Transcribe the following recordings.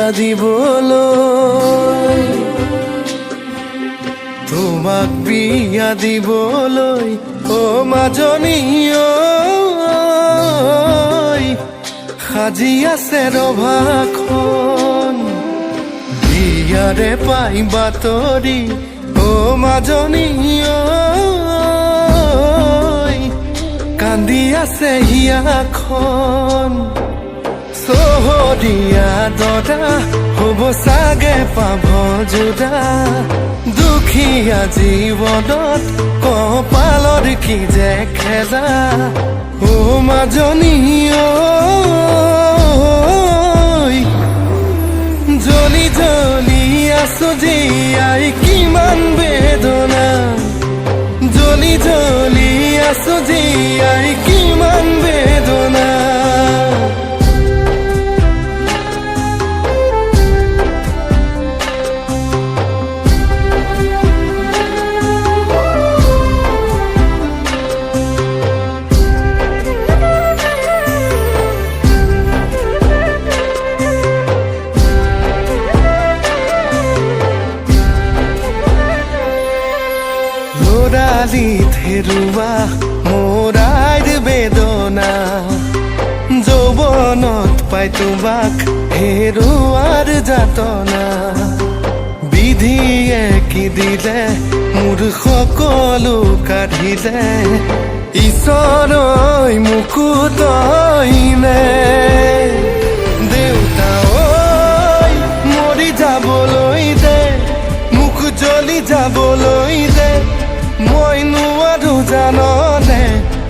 বিয়া দিবলৈ তোমাক বিয়া দিবলৈ ও মাজনী ঐ সাজি আছে ৰভাখন বিয়াৰে পাই বাতৰি ও মাজনী ঐ কান্দি আছে হিয়াখন চহৰীয়া দদা হ'ব চাগে পাভ যোদা দুখীয়া জীৱনত কপালৰ কি যে খেলা ও মাজনী ঐ জ্বলি জ্বলি আছো জীয়াই কিমান বেদনা জ্বলি জ্বলি আছো জীয়াই কিমান বেদনা লৰালিত হেৰুৱা মোৰাৰ বেদনা যৌৱনত পাই তোমাক হেৰুৱাৰ যাতনা বিধিয়ে কি দিলে মোৰ সকলো কাঢ়িলে ঈশ্বৰই মুকুটইনে দেউতা ঐ মৰি যাবলৈ দে মুখ জ্বলি যাবলৈ দে মই নোৱাৰো জাননে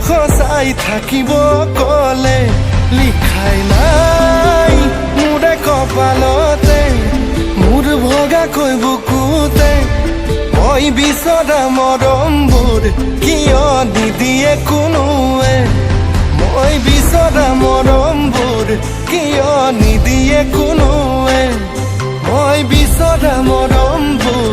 সঁচাই থাকিব কলে লিখাই নাই মোৰে কপালতে মোৰ ভগাকৈ বুকুতে মই বিচৰা মৰমবোৰ কিয় নিদিয়ে কোনোৱে মই বিচৰা মৰমবোৰ কিয় নিদিয়ে কোনোৱে মই বিচৰা মৰমবোৰ